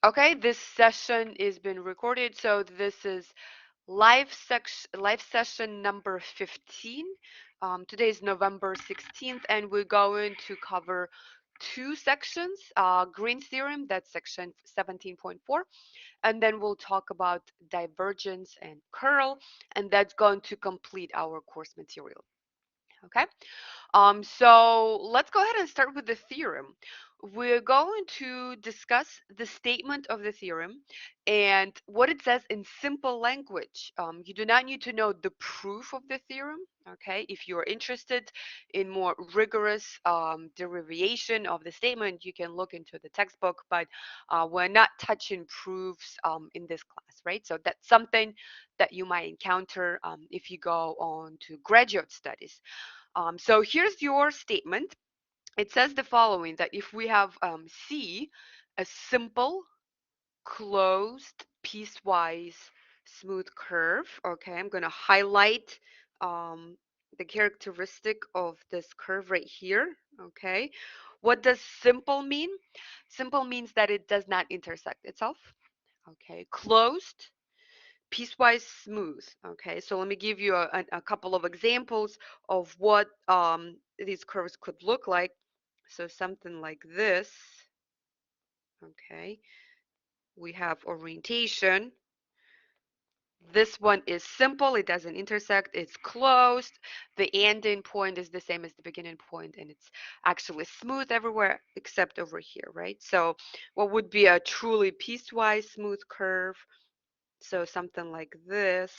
Okay, this session is being recorded, so this is live session number 15. Today is November 16th, and we're going to cover two sections. Green's theorem, that's section 17.4, and then we'll talk about divergence and curl, and that's going to complete our course material. Okay. So let's go ahead and start with the theorem. We're going to discuss the statement of the theorem and what it says in simple language. You do not need to know the proof of the theorem, okay? If you're interested in more rigorous derivation of the statement, you can look into the textbook, but we're not touching proofs in this class, right? So that's something that you might encounter if you go on to graduate studies. So here's your statement. It says the following, that if we have C, a simple, closed, piecewise, smooth curve, okay, I'm going to highlight um, the characteristic of this curve right here, okay. What does simple mean? Simple means that it does not intersect itself, okay. Closed, piecewise smooth. Okay, so let me give you a couple of examples of what these curves could look like. So something like this. Okay, we have orientation. This one is simple, it doesn't intersect, it's closed. The ending point is the same as the beginning point, and it's actually smooth everywhere except over here, right? So what would be a truly piecewise smooth curve? So something like this.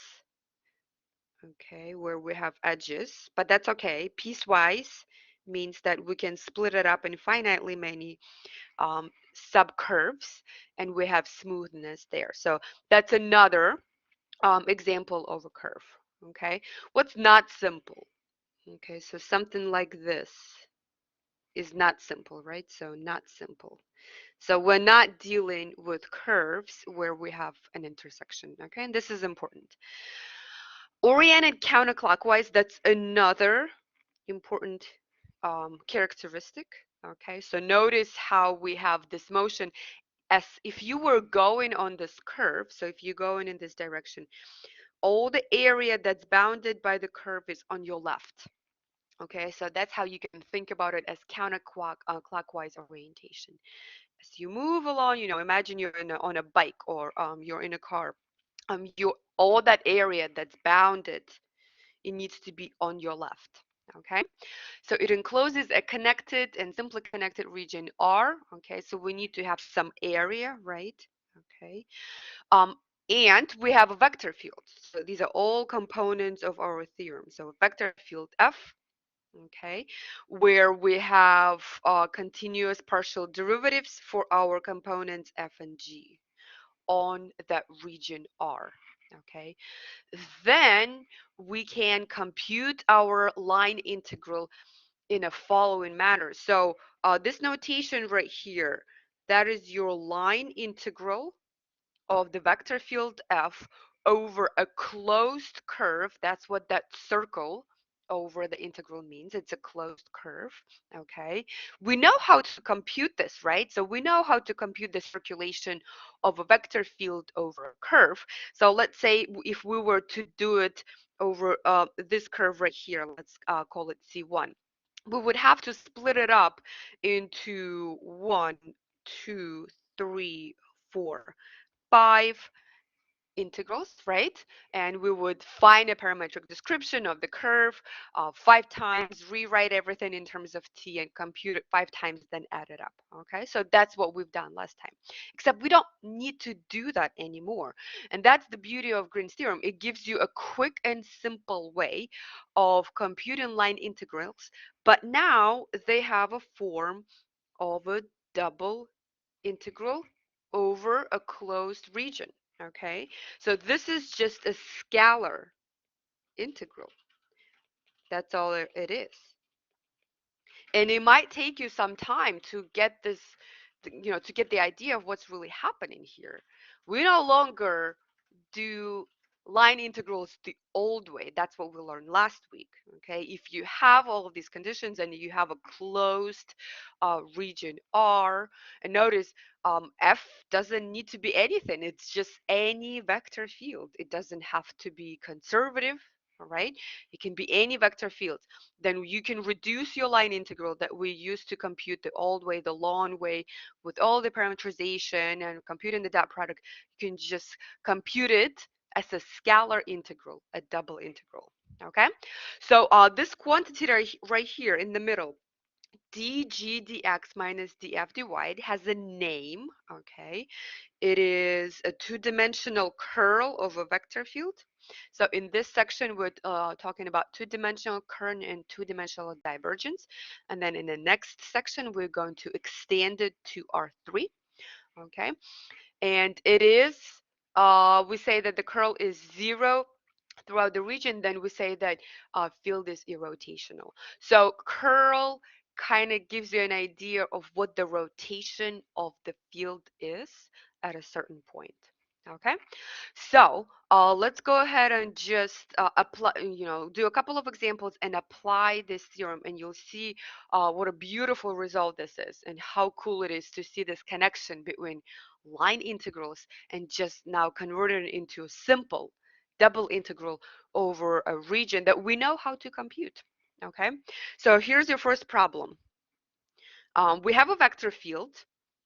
Okay, where we have edges, but that's okay. Piecewise means that we can split it up in finitely many subcurves, and we have smoothness there. So that's another example of a curve. Okay, what's not simple? Okay, so something like this is not simple, right? So not simple. So we're not dealing with curves where we have an intersection, okay? And this is important. Oriented counterclockwise, that's another important characteristic. Okay, so notice how we have this motion as if you were going on this curve. So if you're going in this direction, all the area that's bounded by the curve is on your left. Okay, so that's how you can think about it as counterclockwise orientation. As you move along, imagine you're on a bike or you're in a car. You all that area that's bounded, it needs to be on your left. Okay, so it encloses a connected and simply connected region R. Okay, so we need to have some area, right? Okay, um, and we have a vector field. So these are all components of our theorem. So a vector field F, okay, where we have continuous partial derivatives for our components F and G on that region R. Okay, then we can compute our line integral in a following manner. So this notation right here, that is your line integral of the vector field F over a closed curve. That's what that circle over the integral means. It's a closed curve. Okay, we know how to compute this, right? So we know how to compute the circulation of a vector field over a curve. So let's say if we were to do it over this curve right here, let's call it C1, we would have to split it up into 1, 2, 3, 4, 5 integrals, right? And we would find a parametric description of the curve 5 times, rewrite everything in terms of t and compute it 5 times, then add it up. Okay, so that's what we've done last time, except we don't need to do that anymore. And that's the beauty of Green's theorem. It gives you a quick and simple way of computing line integrals, but now they have a form of a double integral over a closed region. Okay, so this is just a scalar integral. That's all it is. And it might take you some time to get this, to get the idea of what's really happening here. We no longer do line integrals the old way. That's what we learned last week. Okay, if you have all of these conditions and you have a closed region R, and notice F doesn't need to be anything. It's just any vector field. It doesn't have to be conservative. All right, it can be any vector field. Then you can reduce your line integral that we used to compute the old way, the long way, with all the parameterization and computing the dot product. You can just compute it as a scalar integral, a double integral. Okay, so this quantity right here in the middle, dg dx minus df dy, has a name. Okay, it is a two-dimensional curl of a vector field. So in this section, we're talking about two-dimensional curl and two-dimensional divergence. And then in the next section, we're going to extend it to R3. Okay, and it is, we say that the curl is 0 throughout the region, then we say that field is irrotational. So curl kind of gives you an idea of what the rotation of the field is at a certain point. Okay, so let's go ahead and just apply, do a couple of examples and apply this theorem, and you'll see what a beautiful result this is and how cool it is to see this connection between line integrals and just now converted it into a simple double integral over a region that we know how to compute. Okay, so here's your first problem. We have a vector field,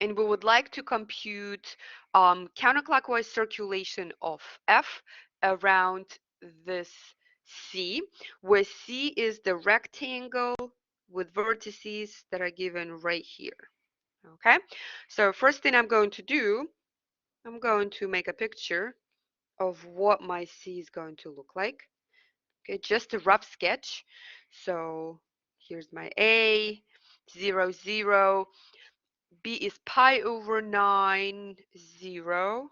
and we would like to compute counterclockwise circulation of F around this C, where C is the rectangle with vertices that are given right here. Okay, so first thing I'm going to do, I'm going to make a picture of what my C is going to look like. Okay, just a rough sketch. So here's my A, 0, 0. B is pi over 9, 0.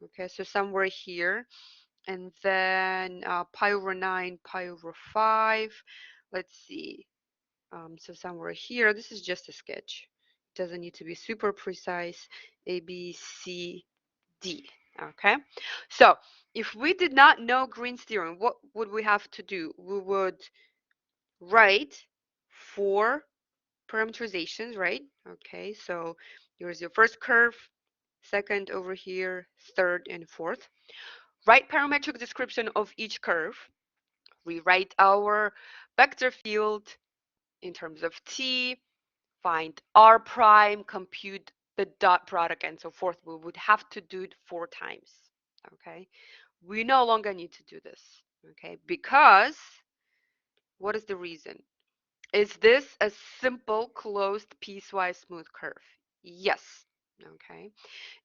Okay, so somewhere here. And then pi over 9, pi over 5. Let's see. So somewhere here, this is just a sketch. It doesn't need to be super precise. A, B, C, D. Okay, so if we did not know Green's theorem, what would we have to do? We would write 4 parameterizations, right? Okay, so here's your first curve, second over here, third and fourth. Write parametric description of each curve. We write our vector field in terms of t, find r prime, compute the dot product, and so forth. We would have to do it 4 times. Okay, we no longer need to do this. Okay, because what is the reason? Is this a simple closed piecewise smooth curve? Yes. Okay.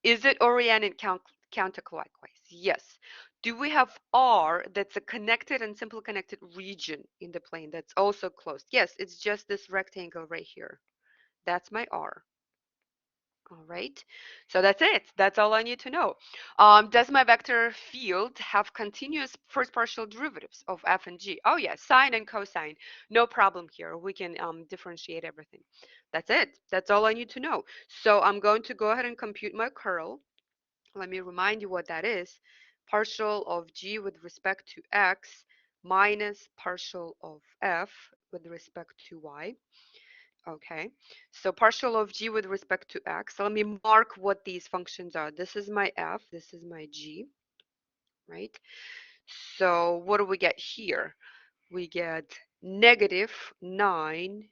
Is it oriented counterclockwise? Yes. Do we have R that's a connected and simple connected region in the plane that's also closed? Yes, it's just this rectangle right here. That's my R. All right, so that's it. That's all I need to know. Does my vector field have continuous first partial derivatives of f and g? Oh yeah, sine and cosine. No problem here. We can differentiate everything. That's it. That's all I need to know. So I'm going to go ahead and compute my curl. Let me remind you what that is. Partial of g with respect to x minus partial of f with respect to y. Okay, so partial of g with respect to x. So let me mark what these functions are. This is my f, this is my g, right? So what do we get here? We get negative 9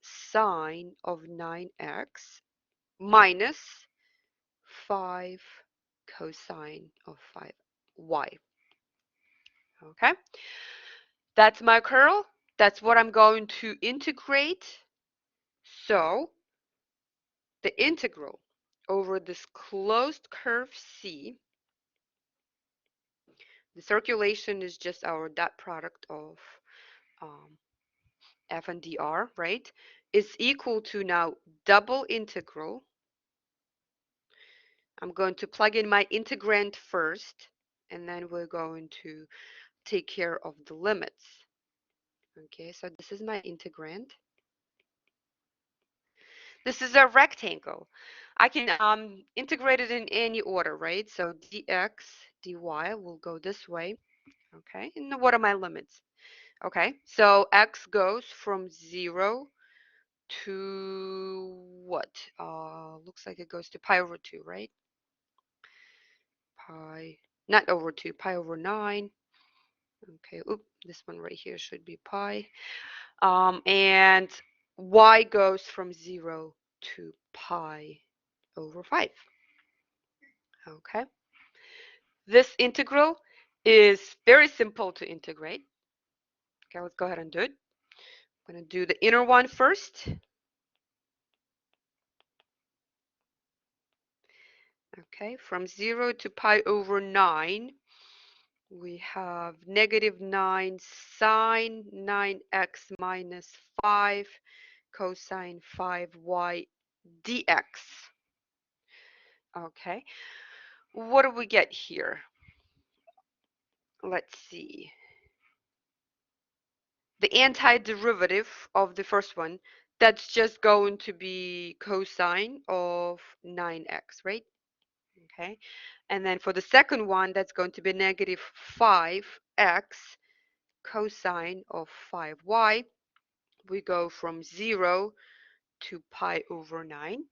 sine of 9x minus 5 cosine of 5y. Okay, that's my curl. That's what I'm going to integrate. So the integral over this closed curve C, the circulation is just our dot product of um, f and dr, right, is equal to now double integral. I'm going to plug in my integrand first, and then we're going to take care of the limits. Okay, so this is my integrand. This is a rectangle. I can integrate it in any order, right? So dx dy will go this way. Okay, and what are my limits? Okay, so x goes from 0 to what? Looks like it goes to pi over 2, right? Pi, not over 2, pi over 9. Okay, oop, this one right here should be pi. And y goes from 0 to pi over 5. Okay, this integral is very simple to integrate. Okay, let's go ahead and do it. I'm going to do the inner one first. Okay, from 0 to pi over 9, we have negative 9 sine 9x minus 5 cosine 5y dx. Okay, what do we get here? Let's see. The antiderivative of the first one, that's just going to be cosine of 9x, right? Okay, and then for the second one, that's going to be negative 5x cosine of 5y. We go from 0 to pi over 9.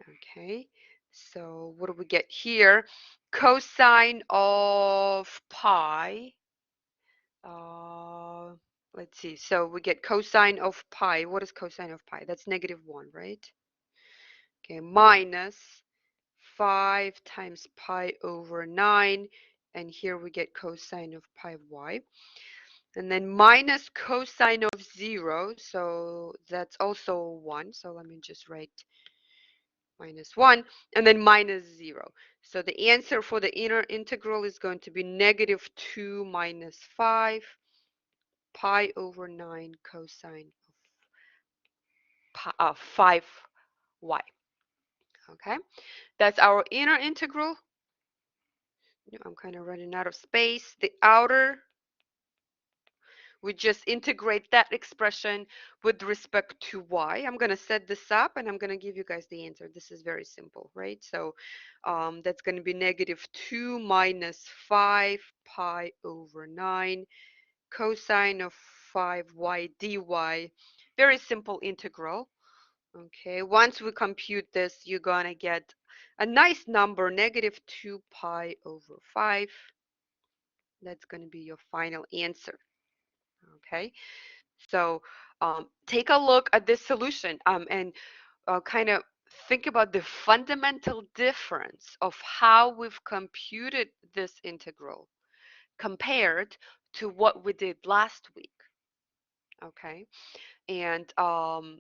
Okay, so what do we get here? Cosine of pi. Uh, let's see. So we get cosine of pi. What is cosine of pi? That's negative 1, right? Okay, minus 5 times pi over 9. And here we get cosine of pi of y. And then minus cosine of 0. So that's also 1. So let me just write minus 1. And then minus 0. So the answer for the inner integral is going to be negative 2 minus 5 pi over 9 cosine of 5y. Okay, that's our inner integral. I'm kind of running out of space. The outer, we just integrate that expression with respect to y. I'm going to set this up and I'm going to give you guys the answer. This is very simple, right? So that's going to be negative 2 minus 5 pi over 9 cosine of 5y dy. Very simple integral. Okay, once we compute this, you're going to get a nice number, negative 2 pi over 5. That's going to be your final answer. Okay, so take a look at this solution and kind of think about the fundamental difference of how we've computed this integral compared to what we did last week. Okay, and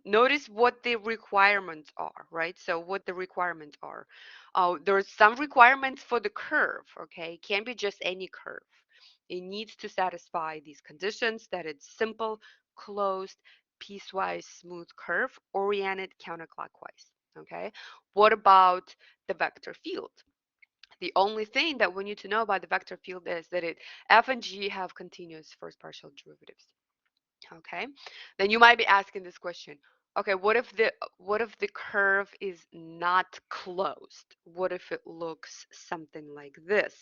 notice what the requirements are, right? So what the requirements are. There's some requirements for the curve, okay? It can't be just any curve. It needs to satisfy these conditions that it's simple, closed, piecewise smooth curve, oriented counterclockwise, okay? What about the vector field? The only thing that we need to know about the vector field is that f and g have continuous first partial derivatives. Okay, then you might be asking this question. Okay, what if the curve is not closed? What if it looks something like this?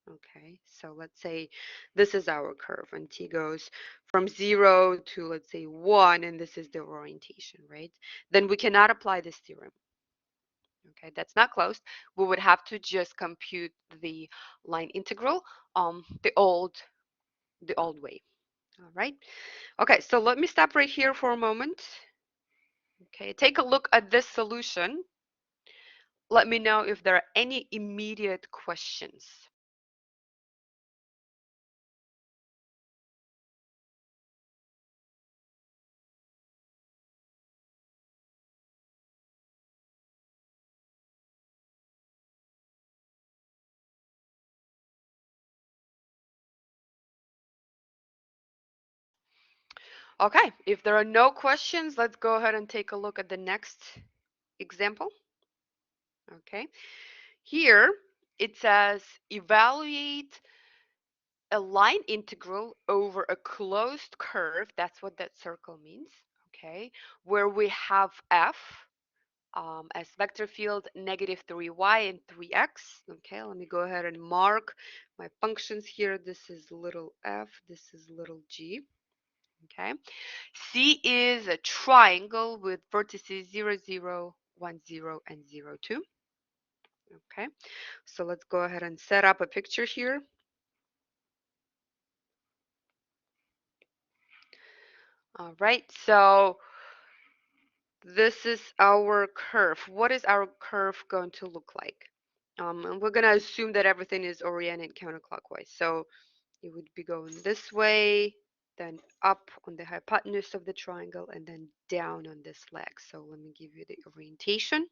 Okay, so let's say this is our curve and t goes from 0 to, let's say, 1, and this is the orientation, right? Then we cannot apply this theorem. Okay, that's not closed. We would have to just compute the line integral the old way. All right. Okay, so let me stop right here for a moment. Okay, take a look at this solution. Let me know if there are any immediate questions. Okay, if there are no questions, let's go ahead and take a look at the next example. Okay, here it says evaluate a line integral over a closed curve. That's what that circle means. Okay, where we have f as vector field negative 3y and 3x. Okay, let me go ahead and mark my functions here. This is little f, this is little g. Okay, C is a triangle with vertices 0, 0, 1, 0, and 0, 2. Okay, so let's go ahead and set up a picture here. All right, so this is our curve. What is our curve going to look like? And we're going to assume that everything is oriented counterclockwise. So it would be going this way, then up on the hypotenuse of the triangle, and then down on this leg. So let me give you the orientation.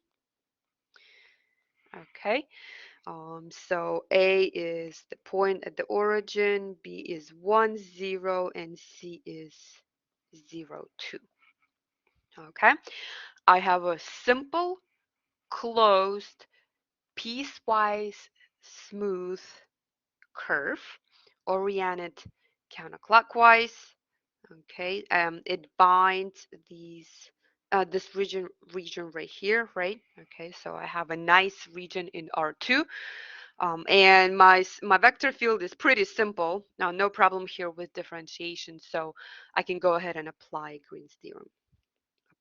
Okay, so A is the point at the origin, B is 1, 0, and C is 0, 2. Okay, I have a simple, closed, piecewise, smooth curve, oriented counterclockwise. Okay, it binds this region right here, right? Okay, so I have a nice region in R2. And my vector field is pretty simple. Now, no problem here with differentiation, so I can go ahead and apply Green's theorem.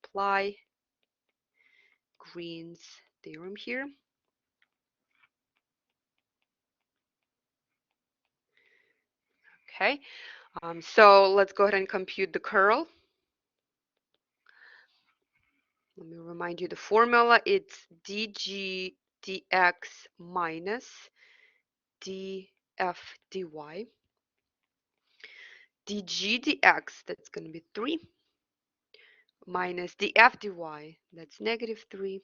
Apply Green's theorem here. Okay, so let's go ahead and compute the curl. Let me remind you the formula. It's dg dx minus df dy. dg dx, that's going to be 3, minus df dy, that's negative 3.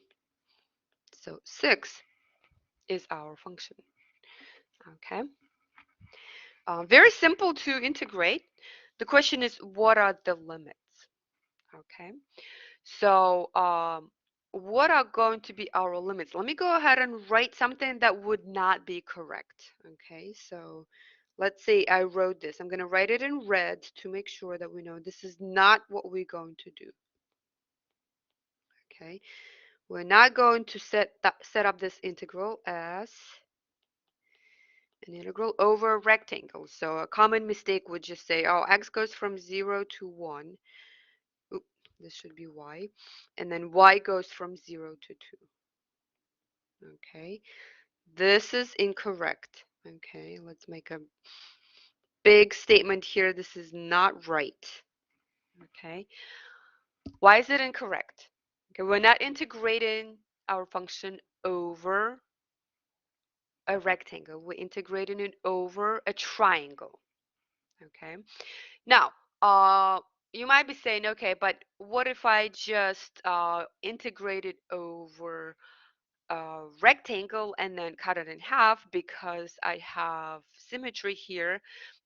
So 6 is our function. Okay. Very simple to integrate. The question is, what are the limits? Okay. So what are going to be our limits? Let me go ahead and write something that would not be correct. Okay. So let's say I wrote this. I'm going to write it in red to make sure that we know this is not what we're going to do. Okay. We're not going to set up this integral as an integral over a rectangle. So a common mistake would just say, oh, x goes from 0 to 1. Oop, this should be y. And then y goes from 0 to 2. Okay, this is incorrect. Okay, let's make a big statement here. This is not right. Okay, why is it incorrect? Okay, we're not integrating our function over a rectangle. We're integrating it over a triangle. Okay, now you might be saying, okay, but what if I just integrate it over rectangle and then cut it in half because I have symmetry here,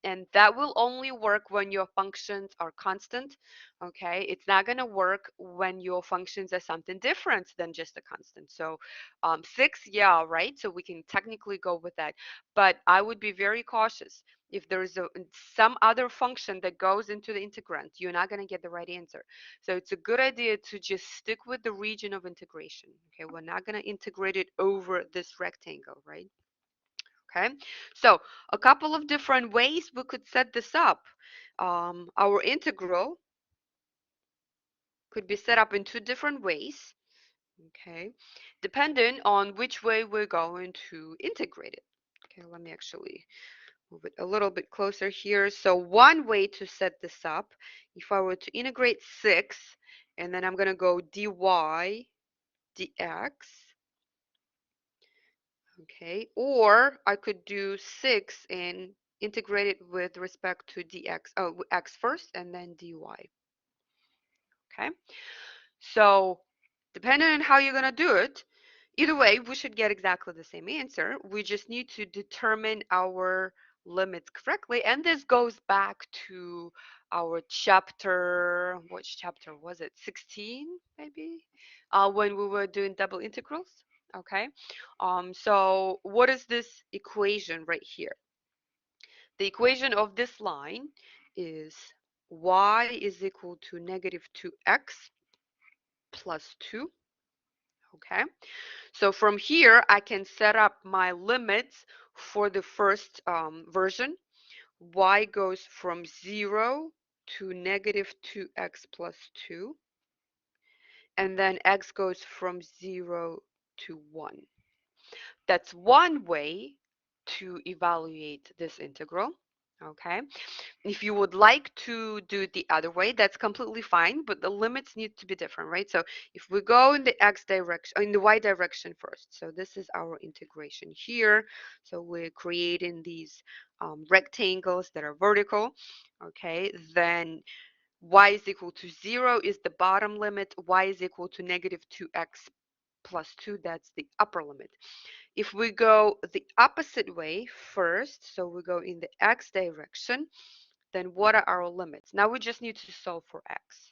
and that will only work when your functions are constant. Okay, it's not going to work when your functions are something different than just a constant. So 6, yeah, right, so we can technically go with that, but I would be very cautious. If there's some other function that goes into the integrand, you're not going to get the right answer. So it's a good idea to just stick with the region of integration. Okay, we're not going to integrate it over this rectangle, right? Okay, so a couple of different ways we could set this up. Our integral could be set up in 2 different ways, okay, depending on which way we're going to integrate it. Okay, let me actually move it a little bit closer here. So one way to set this up, if I were to integrate 6, and then I'm going to go dy dx, okay, or I could do 6 and integrate it with respect to dx, x first and then dy. Okay, so depending on how you're going to do it, either way, we should get exactly the same answer. We just need to determine our limits correctly. And this goes back to our chapter, which chapter was it? 16, maybe? When we were doing double integrals. Okay. So what is this equation right here? The equation of this line is y is equal to negative 2x plus 2. Okay, so from here I can set up my limits for the first version. Y goes from 0 to negative 2x plus 2, and then x goes from 0 to 1. That's one way to evaluate this integral. Okay, if you would like to do it the other way, that's completely fine, but the limits need to be different, right? So if we go in the x direction, in the y direction first, so this is our integration here. So we're creating these rectangles that are vertical. Okay, then y is equal to 0 is the bottom limit, y is equal to negative 2x plus 2, that's the upper limit. If we go the opposite way first, so we go in the x direction, then what are our limits? Now we just need to solve for x.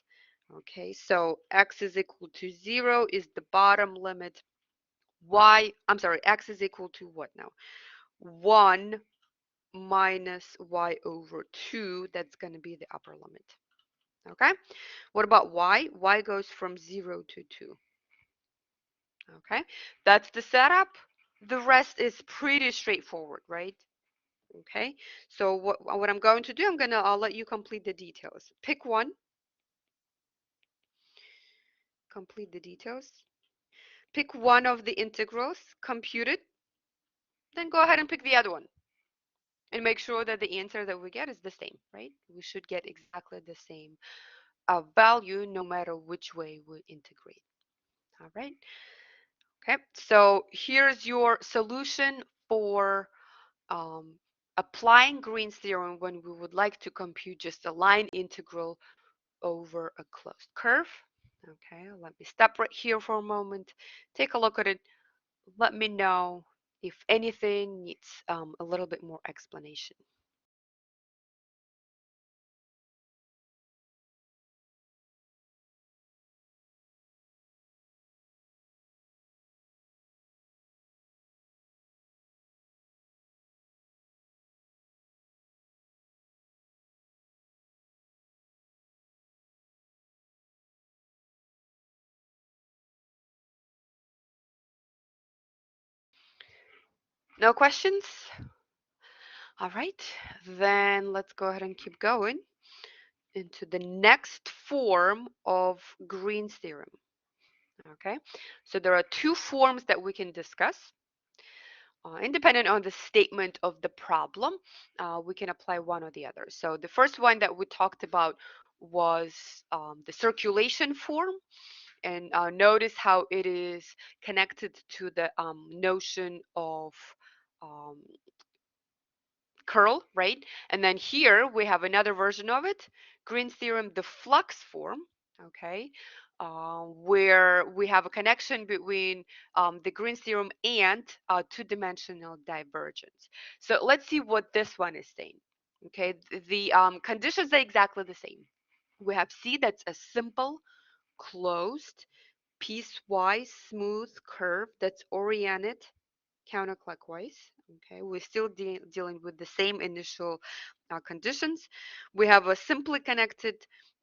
Okay, so x is equal to 0 is the bottom limit. X is equal to what now? 1 minus y over 2, that's going to be the upper limit. Okay, what about y? Y goes from 0 to 2. Okay, that's the setup. The rest is pretty straightforward, right? Okay, so what I'm going to do, I'll let you complete the details. Pick one, complete the details. Pick one of the integrals, compute it, then go ahead and pick the other one. And make sure that the answer that we get is the same, right? We should get exactly the same value no matter which way we integrate. All right. Okay, so here's your solution for applying Green's theorem when we would like to compute just a line integral over a closed curve. Okay, let me stop right here for a moment. Take a look at it. Let me know if anything needs a little bit more explanation. No questions? All right, then let's go ahead and keep going into the next form of Green's theorem. Okay, so there are two forms that we can discuss. Independent on the statement of the problem, we can apply one or the other. So the first one that we talked about was the circulation form. And notice how it is connected to the notion of um, curl, right? And then here we have another version of it, Green's theorem, the flux form, okay, where we have a connection between the Green's theorem and two-dimensional divergence. So let's see what this one is saying. Okay, the conditions are exactly the same. We have C, that's a simple, closed, piecewise smooth curve that's oriented counterclockwise. Okay, we're still dealing with the same initial conditions. We have a simply connected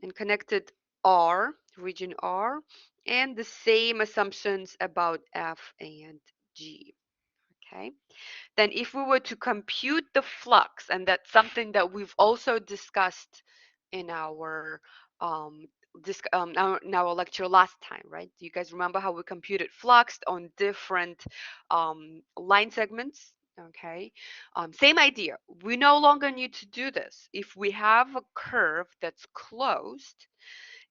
and connected R, region R, and the same assumptions about F and G. Okay, then if we were to compute the flux, and that's something that we've also discussed in our in our lecture last time, right? Do you guys remember how we computed flux on different line segments? Okay, same idea. We no longer need to do this. If we have a curve that's closed,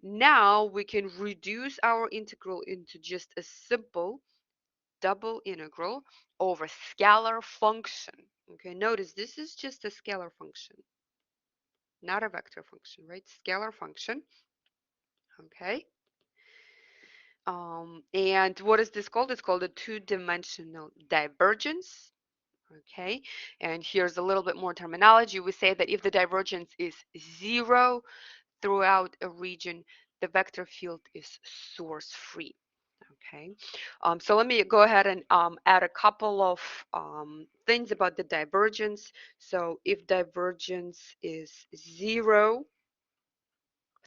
now we can reduce our integral into just a simple double integral over scalar function. Okay, notice this is just a scalar function, not a vector function, right? Scalar function. Okay. And what is this called? It's called a two-dimensional divergence. Okay, and here's a little bit more terminology. We say that if the divergence is 0 throughout a region, the vector field is source-free. Okay, so let me go ahead and add a couple of things about the divergence. So if divergence is 0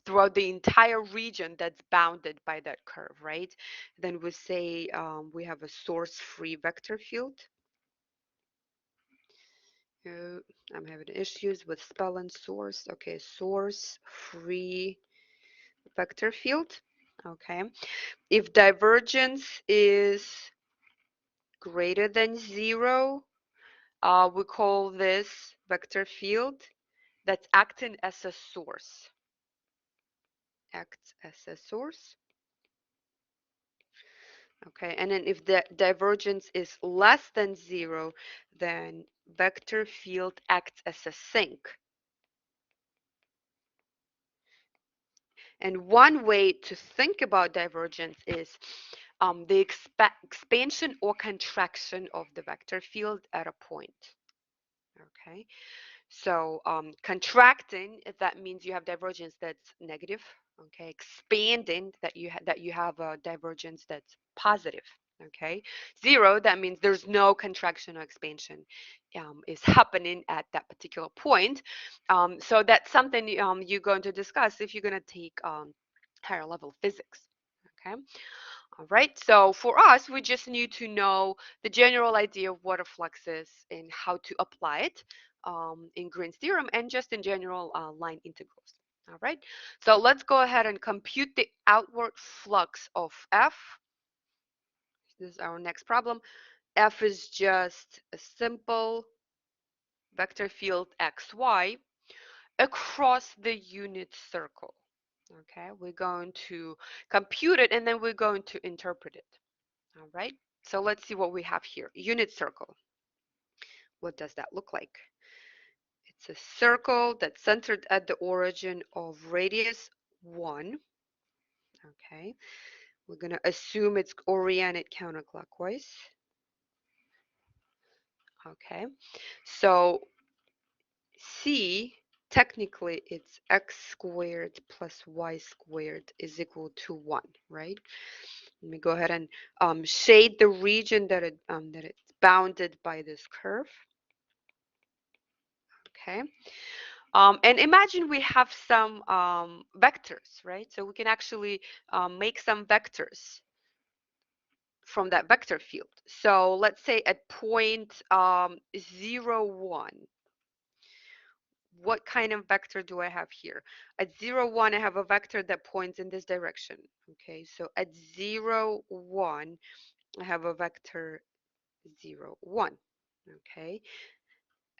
throughout the entire region that's bounded by that curve, right? Then we say we have a source-free vector field. I'm having issues with spelling source. Okay, source-free vector field. Okay, if divergence is greater than 0, we call this vector field that's acting as a source. Acts as a source. Okay, and then if the divergence is less than 0, then vector field acts as a sink. And one way to think about divergence is the expansion or contraction of the vector field at a point. Okay, so contracting, that means you have divergence that's negative. Okay, expanding, that you have a divergence that's positive. Okay, 0, that means there's no contraction or expansion is happening at that particular point. So that's something you're going to discuss if you're going to take higher level physics. Okay. All right, so for us, we just need to know the general idea of what a flux is and how to apply it in Green's theorem and just in general line integrals. All right, so let's go ahead and compute the outward flux of F. This is our next problem. F is just a simple vector field xy across the unit circle. Okay, we're going to compute it and then we're going to interpret it. All right, so let's see what we have here. Unit circle. What does that look like? It's a circle that's centered at the origin of radius 1. Okay, we're going to assume it's oriented counterclockwise. Okay, so C, technically it's x squared plus y squared is equal to 1, right? Let me go ahead and shade the region that it's bounded by this curve. Okay. And imagine we have some vectors, right? So we can actually make some vectors from that vector field. So let's say at point 0, 1, what kind of vector do I have here? At 0, 1, I have a vector that points in this direction. Okay, so at 0, 1, I have a vector 0, 1. Okay,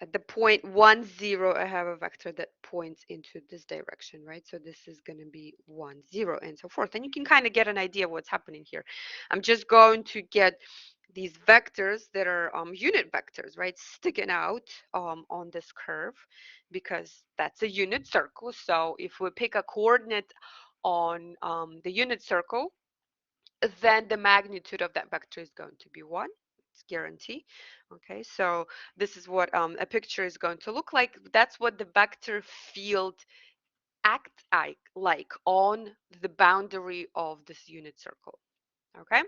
at the point 1, 0, I have a vector that points into this direction, right? So this is going to be 1, 0, and so forth. And you can kind of get an idea of what's happening here. I'm just going to get these vectors that are unit vectors, right, sticking out on this curve because that's a unit circle. So if we pick a coordinate on the unit circle, then the magnitude of that vector is going to be 1. It's guarantee. Okay, so this is what a picture is going to look like. That's what the vector field acts like on the boundary of this unit circle. Okay,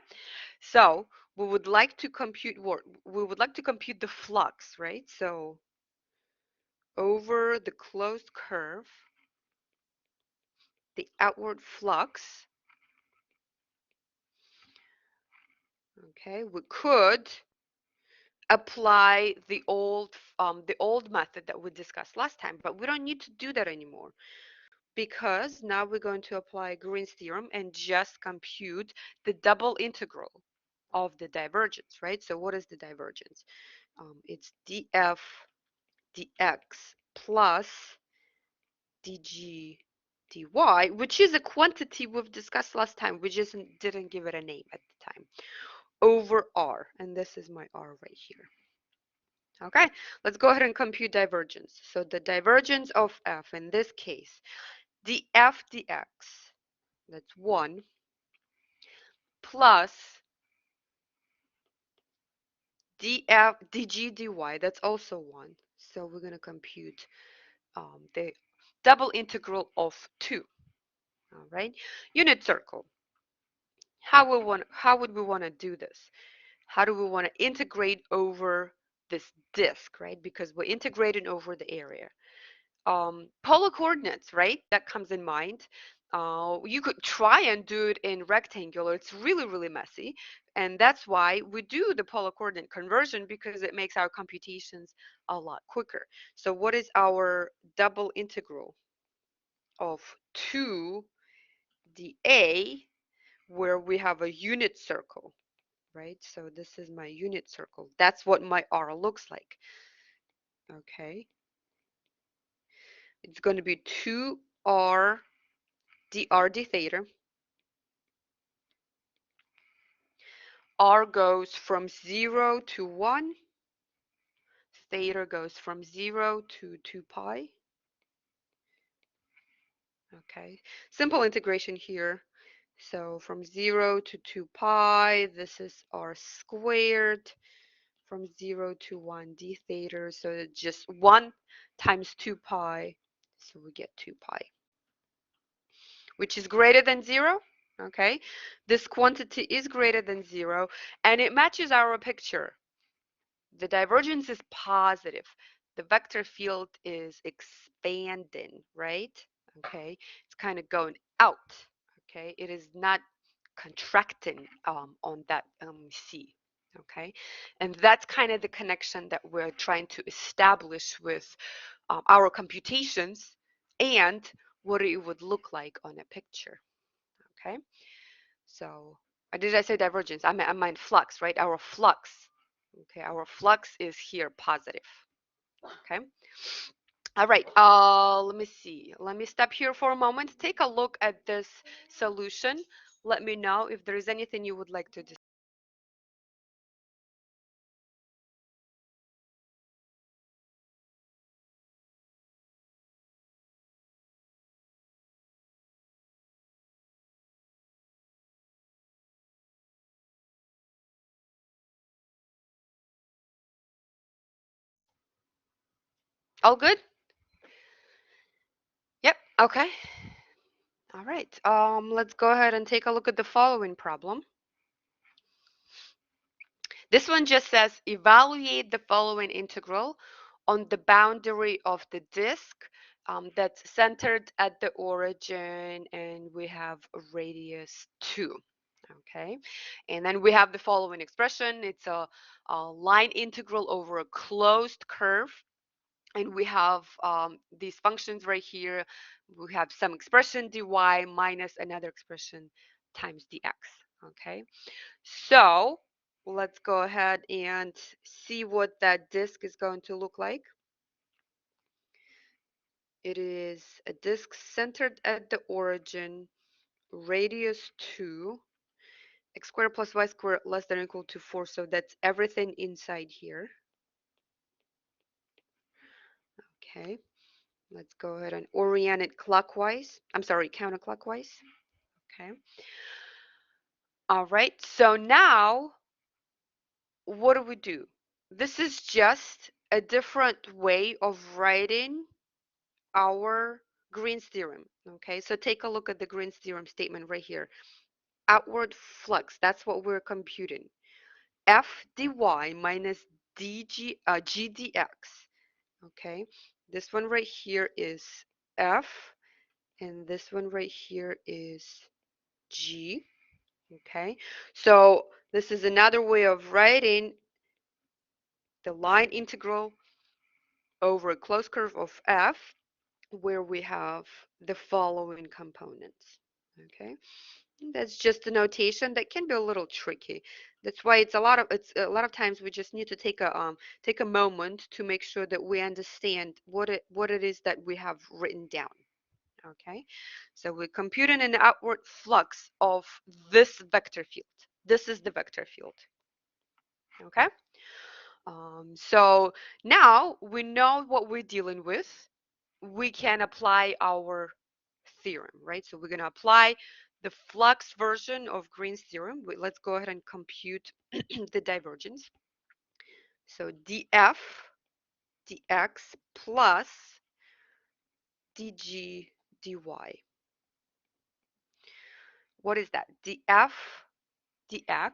so we would like to compute the flux, right? So over the closed curve, the outward flux. Okay, we could apply the old method that we discussed last time, but we don't need to do that anymore because now we're going to apply Green's theorem and just compute the double integral of the divergence, right? So what is the divergence? It's df dx plus dg dy, which is a quantity we've discussed last time. We just didn't give it a name at the time, over r, and this is my r right here. Okay, let's go ahead and compute divergence. So the divergence of f in this case, df dx, that's 1, plus df dg dy, that's also 1. So we're going to compute the double integral of 2. All right, unit circle. How would we want to do this? How do we want to integrate over this disk, right? Because we're integrating over the area. polar coordinates, right? That comes in mind. You could try and do it in rectangular. It's really, really messy. And that's why we do the polar coordinate conversion, because it makes our computations a lot quicker. So what is our double integral of 2dA, where we have a unit circle, right? So this is my unit circle. That's what my R looks like. Okay. It's going to be 2R dr d theta. R goes from 0 to 1. Theta goes from 0 to 2 pi. Okay, simple integration here. So from 0 to 2 pi, this is R squared. From 0 to 1 d theta, so just 1 times 2 pi, so we get 2 pi, which is greater than 0. Okay, this quantity is greater than 0, and it matches our picture. The divergence is positive. The vector field is expanding, right? Okay, it's kind of going out. Okay, it is not contracting on that C. Okay, and that's kind of the connection that we're trying to establish with our computations and what it would look like on a picture. Okay, so did I say divergence? I meant flux, right? Our flux. Okay, our flux is here positive. Okay. All right, let me see. Let me stop here for a moment. Take a look at this solution. Let me know if there is anything you would like to discuss. All good? Yep, okay. All right, let's go ahead and take a look at the following problem. This one just says evaluate the following integral on the boundary of the disk that's centered at the origin, and we have a radius 2. Okay, and then we have the following expression. It's a line integral over a closed curve, and we have these functions right here. We have some expression dy minus another expression times dx. Okay, so let's go ahead and see what that disk is going to look like. It is a disk centered at the origin, radius 2, x squared plus y squared less than or equal to 4. So that's everything inside here. Okay, let's go ahead and orient it clockwise. I'm sorry, counterclockwise. Okay. All right, so now what do? This is just a different way of writing our Green's theorem. Okay, so take a look at the Green's theorem statement right here. Outward flux, that's what we're computing. F dy minus g dx. Okay, this one right here is F, and this one right here is G. Okay, so this is another way of writing the line integral over a closed curve of F, where we have the following components. Okay, that's just a notation that can be a little tricky. That's why it's a lot of times we just need to take a moment to make sure that we understand what it is that we have written down. Okay, so we're computing an outward flux of this vector field. This is the vector field. Okay, so now we know what we're dealing with. We can apply our theorem, right? So we're going to apply the flux version of Green's theorem. Let's go ahead and compute the divergence. So df dx plus dg dy. What is that? df dx,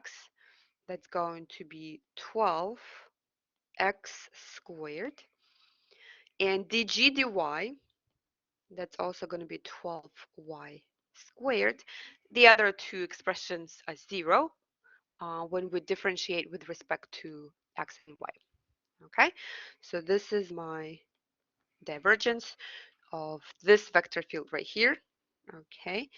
that's going to be 12x squared. And dg dy, That's also going to be 12y squared. The other two expressions are 0 when we differentiate with respect to x and y. Okay, so this is my divergence of this vector field right here. Okay,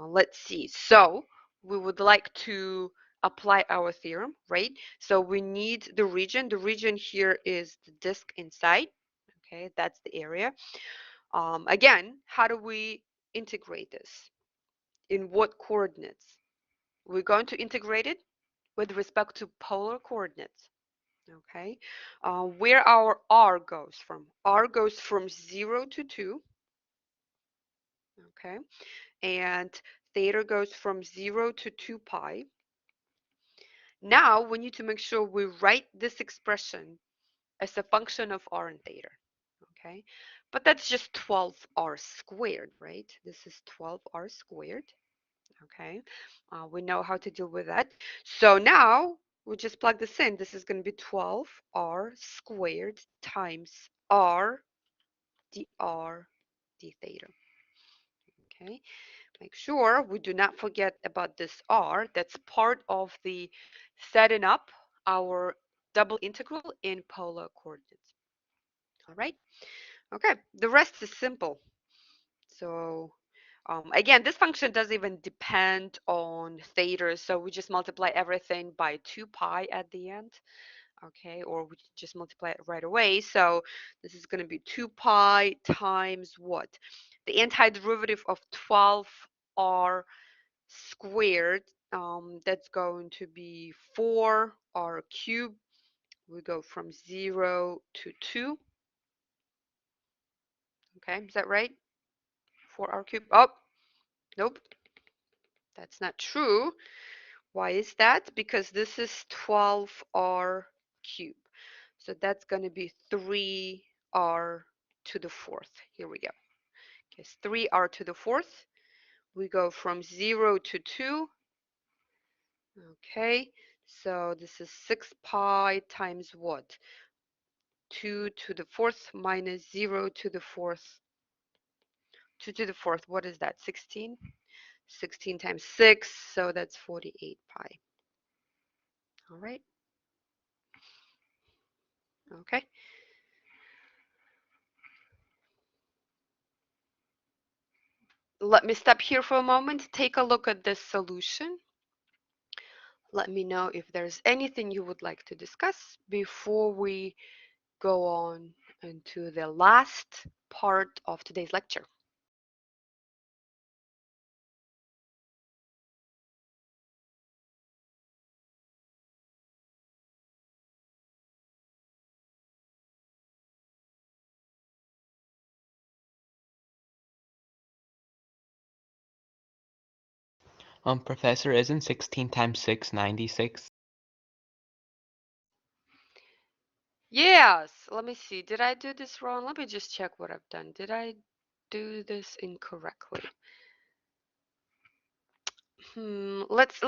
let's see. So we would like to apply our theorem, right? So we need the region. The region here is the disk inside. Okay, that's the area. Again, how do we integrate this? In what coordinates? We're going to integrate it with respect to polar coordinates. Okay, where our r goes from. R goes from 0 to 2. Okay, and theta goes from 0 to 2 pi. Now we need to make sure we write this expression as a function of r and theta. Okay, but that's just 12r squared, right? This is 12r squared. Okay, we know how to deal with that. So now we just plug this in. This is going to be 12r squared times r dr d theta. Okay, make sure we do not forget about this r. That's part of the setting up our double integral in polar coordinates. All right. Okay, the rest is simple. So again, this function doesn't even depend on theta, so we just multiply everything by 2 pi at the end, okay, or we just multiply it right away. So this is going to be 2 pi times what? The antiderivative of 12r squared, that's going to be 4r cubed. We go from 0 to 2. Okay, is that right? 4r cubed. Oh, nope, that's not true. Why is that? Because this is 12r cubed. So that's going to be 3r to the fourth. Here we go. Okay, it's 3r to the fourth. We go from 0 to 2. Okay, so this is 6 pi times what? 2 to the fourth minus 0 to the fourth. 2 to the fourth, what is that? 16? 16 times 6, so that's 48 pi. All right. Okay. Let me stop here for a moment. Take a look at this solution. Let me know if there's anything you would like to discuss before we go on into the last part of today's lecture. Professor, isn't 16 times 6 96? Yes, let me see. Did I do this wrong? Let me just check what I've done. Did I do this incorrectly? Let's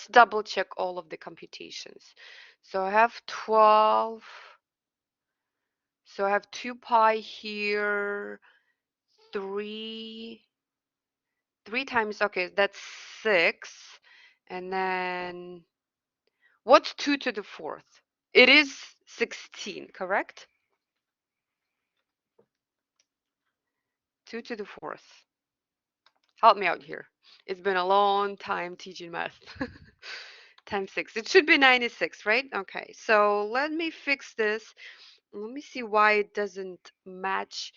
double check all of the computations. So I have 12. So I have 2 pi here, 3 times, okay, that's 6. And then what's 2 to the fourth? It is 16, correct? 2 to the fourth. Help me out here. It's been a long time teaching math. Times 6. It should be 96, right? Okay, so let me fix this. Let me see why it doesn't match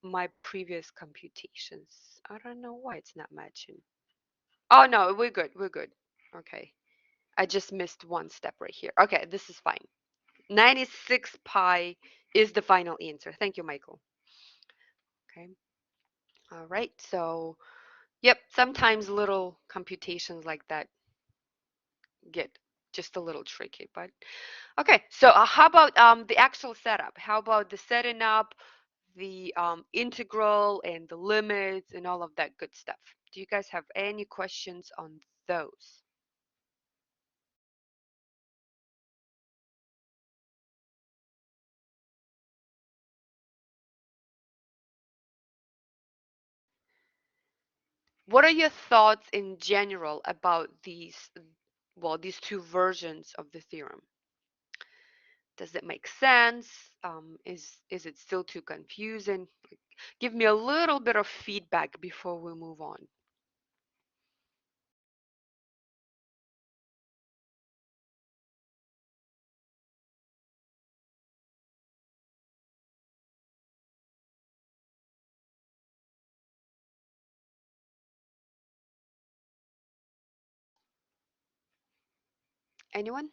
my previous computations. I don't know why it's not matching. Oh, no, we're good. We're good. Okay. I just missed one step right here. Okay, this is fine. 96 pi is the final answer. Thank you, Michael. Okay. All right. So, yep, sometimes little computations like that get just a little tricky, but okay. So, how about the actual setup? How about the setting up, the integral and the limits and all of that good stuff? Do you guys have any questions on those? What are your thoughts in general about these, well, these two versions of the theorem? Does it make sense? Is it still too confusing? Give me a little bit of feedback before we move on. Anyone?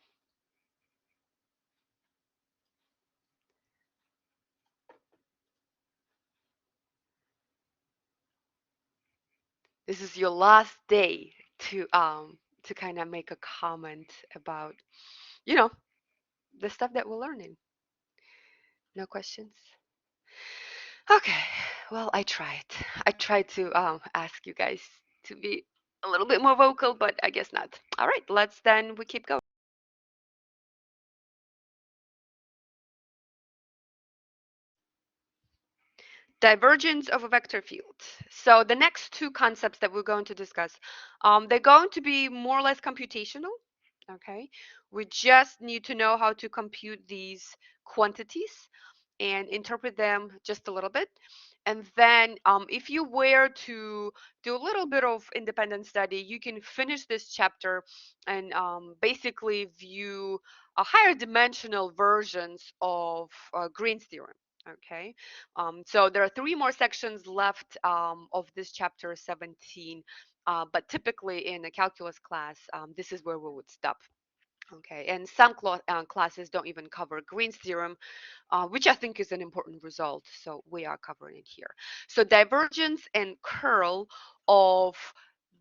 This is your last day to kind of make a comment about, you know, the stuff that we're learning. No questions? Okay, well, I tried. I tried to ask you guys to be a little bit more vocal, but I guess not. All right, we keep going. Divergence of a vector field. So the next two concepts that we're going to discuss, they're going to be more or less computational. Okay, we just need to know how to compute these quantities and interpret them just a little bit. And then if you were to do a little bit of independent study, you can finish this chapter and basically view a higher dimensional versions of Green's theorem. Okay, so there are three more sections left of this chapter 17, but typically in a calculus class, this is where we would stop. Okay, and some classes don't even cover Green's theorem, which I think is an important result. So we are covering it here. So divergence and curl of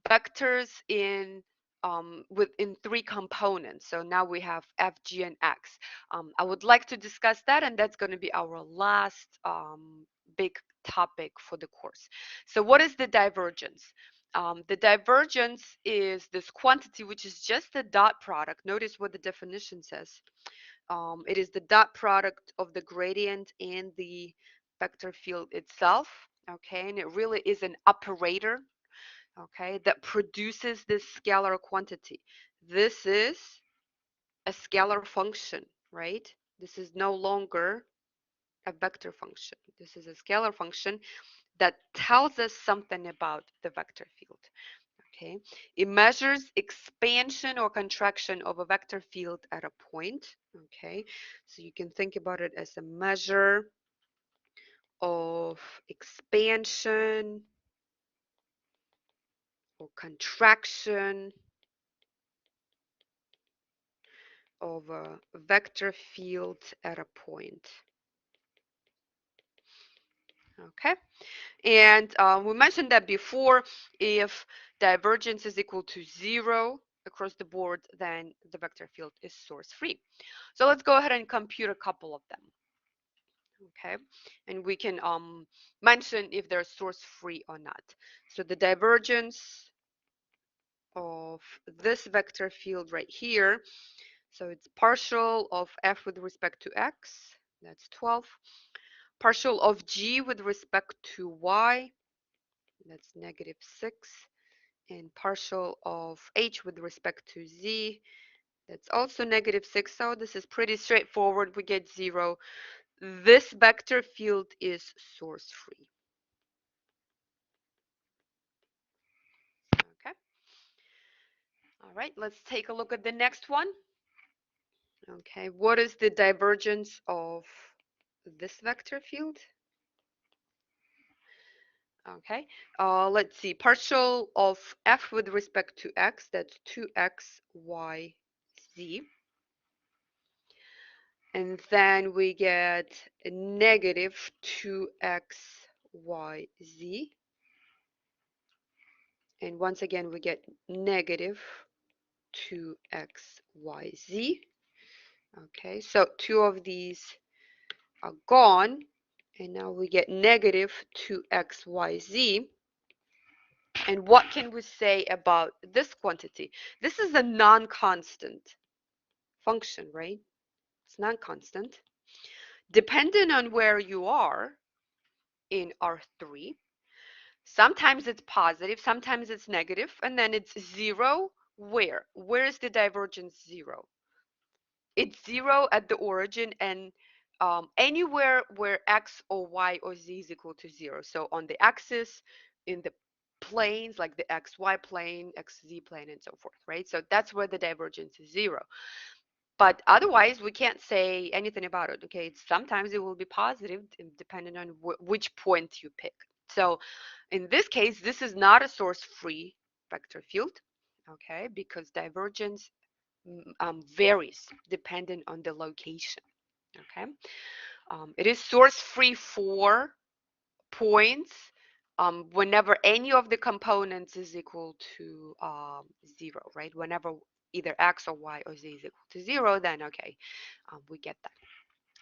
vectors within three components. So now we have f, g, and x. I would like to discuss that, and that's going to be our last big topic for the course. So what is the divergence? The divergence is this quantity, which is just a dot product. Notice what the definition says. It is the dot product of the gradient and the vector field itself. Okay, and it really is an operator, okay, that produces this scalar quantity. This is a scalar function, right? This is no longer a vector function. This is a scalar function that tells us something about the vector field. Okay, it measures expansion or contraction of a vector field at a point. Okay, so you can think about it as a measure of expansion or contraction of a vector field at a point. Okay, and we mentioned that before, if divergence is equal to 0 across the board, then the vector field is source free. So let's go ahead and compute a couple of them. Okay, and we can mention if they're source free or not. So the divergence of this vector field right here, so it's partial of f with respect to x, that's 12, partial of g with respect to y, that's -6, and partial of h with respect to z, that's also -6. So this is pretty straightforward. We get 0. This vector field is source free. Okay. All right, let's take a look at the next one. Okay, what is the divergence of this vector field? Okay, let's see, partial of f with respect to x, that's 2x, y, z. And then we get a negative 2x, y, z. And once again, we get negative 2x, y, z. Okay, so two of these are gone. And now we get negative 2x, y, z. And what can we say about this quantity? This is a non-constant function, right? It's non-constant. Depending on where you are in R3, Sometimes it's positive, sometimes it's negative, and then it's zero. Where? Where is the divergence zero? It's zero at the origin and anywhere where x or y or z is equal to zero. So on the axis, in the planes like the xy plane, xz plane, and so forth, right? So that's where the divergence is zero. But otherwise, we can't say anything about it, okay? Sometimes it will be positive depending on which point you pick. So in this case, this is not a source-free vector field, okay? Because divergence varies depending on the location, okay? It is source-free for points whenever any of the components is equal to 0, right? Whenever either x or y or z is equal to 0, then okay, we get that.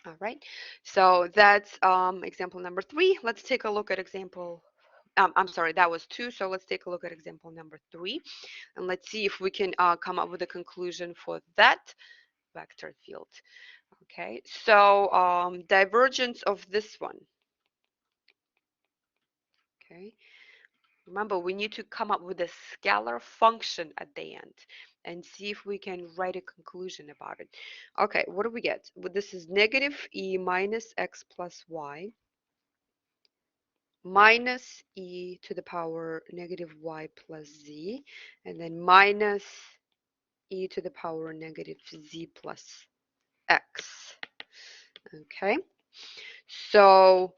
All right, so that's example number 3. Let's take a look at example. I'm sorry, that was 2. So let's take a look at example number 3, and let's see if we can come up with a conclusion for that vector field. Okay, so divergence of this one. Okay, remember we need to come up with a scalar function at the end and see if we can write a conclusion about it. Okay, what do we get? Well, this is negative e minus x plus y minus e to the power negative y plus z, and then minus e to the power negative z plus x. Okay, so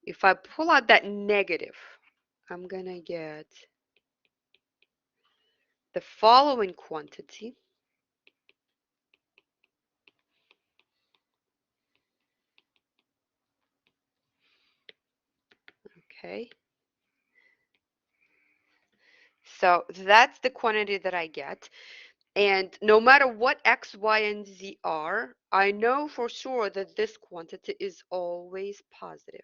if I pull out that negative, I'm gonna get the following quantity. Okay, so that's the quantity that I get. And no matter what x, y, and z are, I know for sure that this quantity is always positive.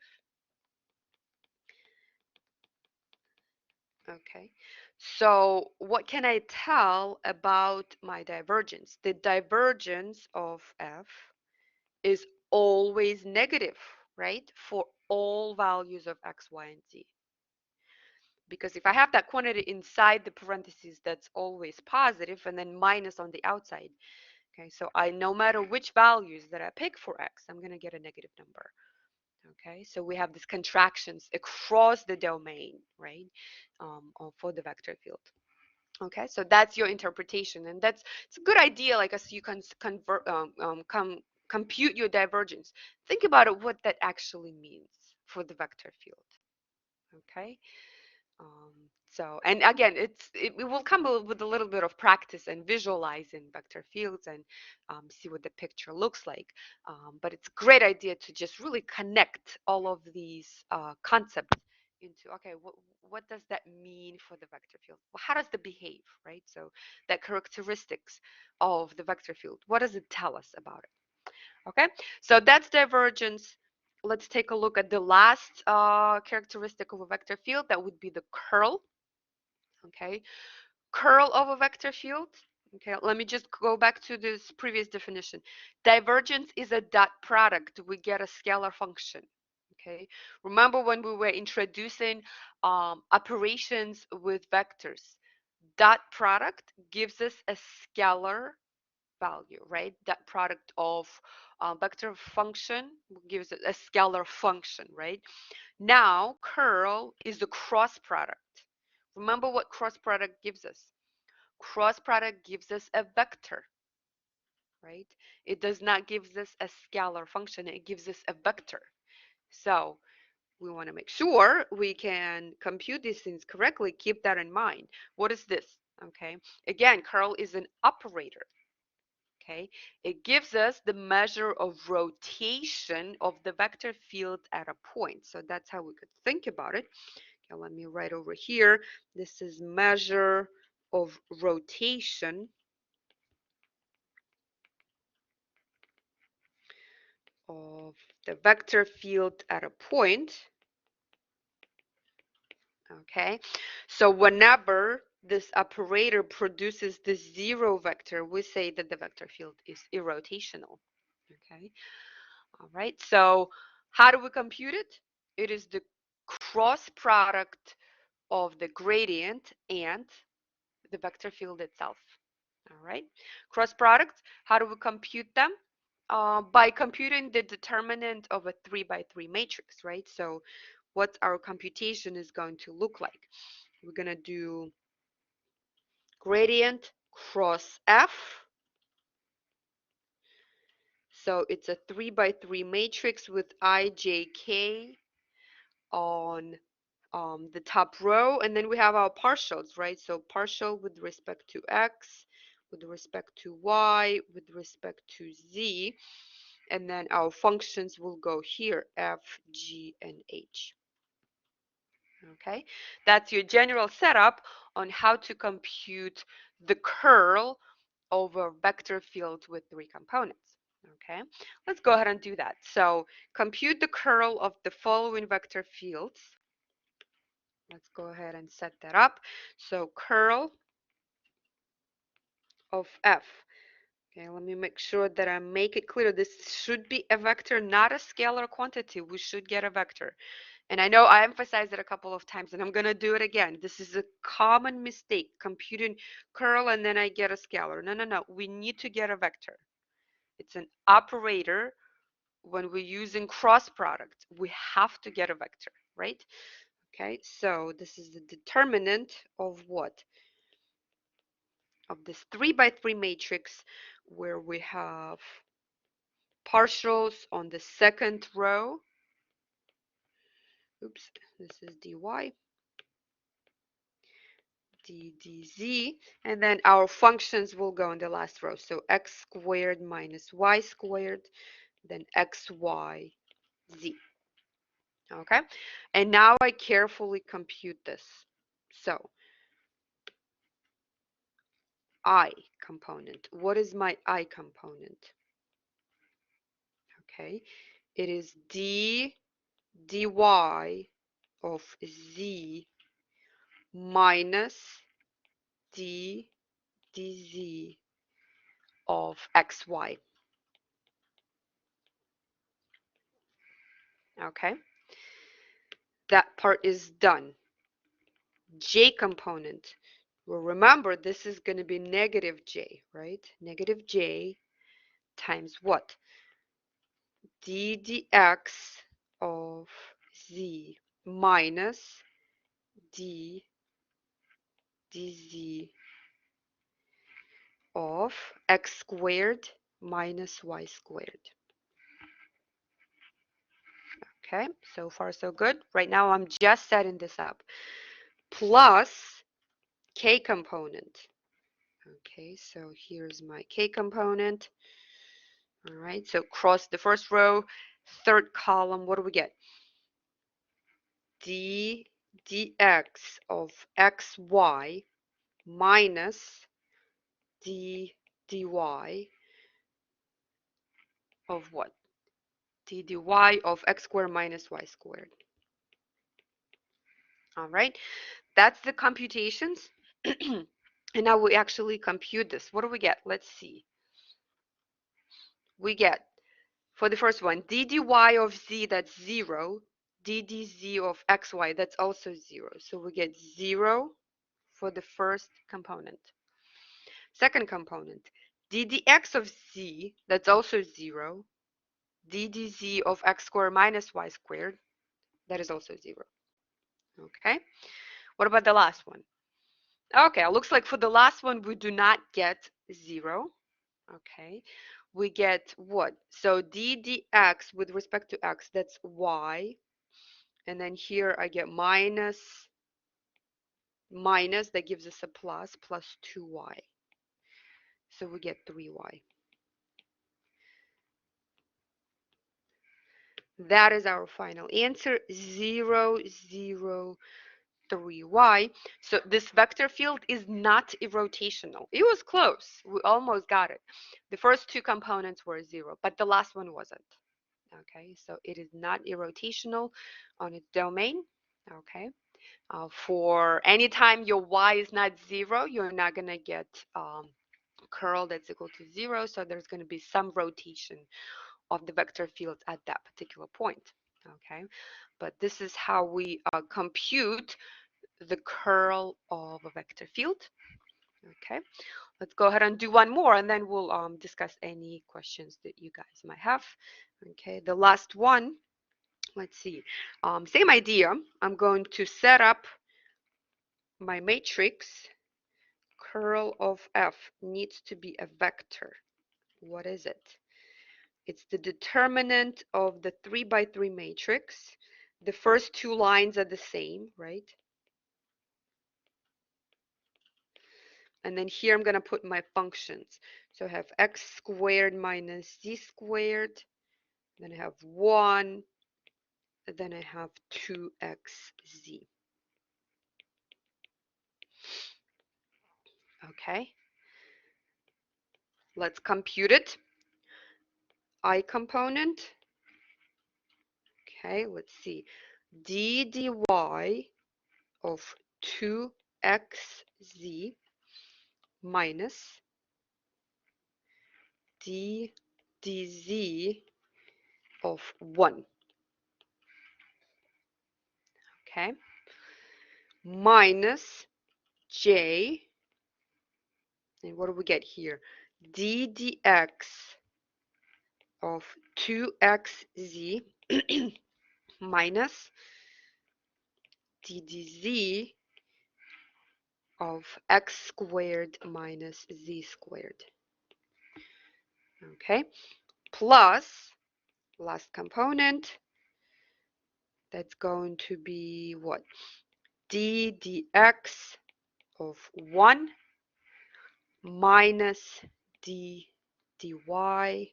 Okay, so what can I tell about my divergence? The divergence of f is always negative, right? For all values of x, y, and z. Because if I have that quantity inside the parentheses, that's always positive, and then minus on the outside. Okay, so no matter which values that I pick for x, I'm going to get a negative number. Okay, so we have these contractions across the domain, right, for the vector field. Okay, so that's your interpretation, and it's a good idea, like as you can compute your divergence. Think about it, what that actually means for the vector field. Okay. Um, so, and again, it will come with a little bit of practice and visualizing vector fields and see what the picture looks like. But it's a great idea to just really connect all of these concepts into, okay, what does that mean for the vector field? Well, how does it behave, right? So that characteristics of the vector field, what does it tell us about it? Okay, so that's divergence. Let's take a look at the last characteristic of a vector field. That would be the curl. Okay, curl of a vector field. Okay, let me just go back to this previous definition. Divergence is a dot product. We get a scalar function. Okay, remember when we were introducing operations with vectors, dot product gives us a scalar value, right? That product of vector function gives it a scalar function, right? Now, curl is the cross product. Remember what cross product gives us? Cross product gives us a vector, right? It does not give us a scalar function, it gives us a vector. So we want to make sure we can compute these things correctly. Keep that in mind. What is this? Okay, again, curl is an operator. Okay, it gives us the measure of rotation of the vector field at a point. So that's how we could think about it. Okay, let me write over here. This is measure of rotation of the vector field at a point. Okay, so whenever this operator produces the zero vector, we say that the vector field is irrotational. Okay, all right, so how do we compute it? It is the cross product of the gradient and the vector field itself. All right. Cross products, how do we compute them? By computing the determinant of a 3 by 3 matrix, right? So what our computation is going to look like. We're going to do gradient cross F. So it's a 3 by 3 matrix with ijk on the top row, and then we have our partials, right? So partial with respect to x, with respect to y, with respect to z, and then our functions will go here, f, g, and h. Okay, that's your general setup on how to compute the curl over vector fields with 3 components. Okay, let's go ahead and do that. So compute the curl of the following vector fields. Let's go ahead and set that up. So curl of f. Okay, let me make sure that I make it clear. This should be a vector, not a scalar quantity. We should get a vector. And I know I emphasized it a couple of times, and I'm going to do it again. This is a common mistake, computing curl and then I get a scalar. No, no, no. We need to get a vector. It's an operator. When we're using cross product, we have to get a vector, right? Okay, so this is the determinant of what? Of this 3 by 3 matrix where we have partials on the second row. Oops, this is dy, dz, and then our functions will go in the last row. So x squared minus y squared, then xy, z. Okay, and now I carefully compute this. So I component. What is my I component? Okay, it is d dy of z minus d dz of xy. Okay, that part is done. J component. Well, remember, this is going to be negative j, right? Negative j times what? D dx of z minus d dz of x squared minus y squared. Okay, so far so good. Right now I'm just setting this up. Plus k component. Okay, so here's my k component. All right, so cross the first row, third column, what do we get? D dx of xy minus d dy of what? D dy of x squared minus y squared. All right, that's the computations. And now we actually compute this. What do we get? Let's see. We get, for the first one, d dy of z, that's 0. D dz of xy, that's also 0. So we get 0 for the first component. Second component, d dx of z, that's also 0. D dz of x squared minus y squared, that is also 0. Okay, what about the last one? Okay, it looks like for the last one, we do not get 0. Okay, we get what? So d dx with respect to x, that's y. And then here I get minus, that gives us a plus 2y. So we get 3y. That is our final answer, 0, 0, 3y. So this vector field is not irrotational. It was close. We almost got it. The first two components were 0, but the last one wasn't. Okay, so it is not irrotational on its domain. Okay, for any time your y is not 0, you're not going to get curl that's equal to 0. So there's going to be some rotation of the vector field at that particular point. Okay, but this is how we compute the curl of a vector field. Okay, let's go ahead and do one more, and then we'll discuss any questions that you guys might have. Okay, the last one, let's see. Same idea. I'm going to set up my matrix. Curl of f needs to be a vector. What is it? It's the determinant of the 3 by 3 matrix. The first two lines are the same, right? And then here I'm going to put my functions. So I have x squared minus z squared. Then I have 1. Then I have 2xz. Okay. Let's compute it. I component. Okay, let's see. d dy of 2xz minus d dz of 1. Okay, minus j, and what do we get here? D dx of 2xz minus d dz of x squared minus z squared. Okay, plus last component, that's going to be what? D dx of 1 minus d dy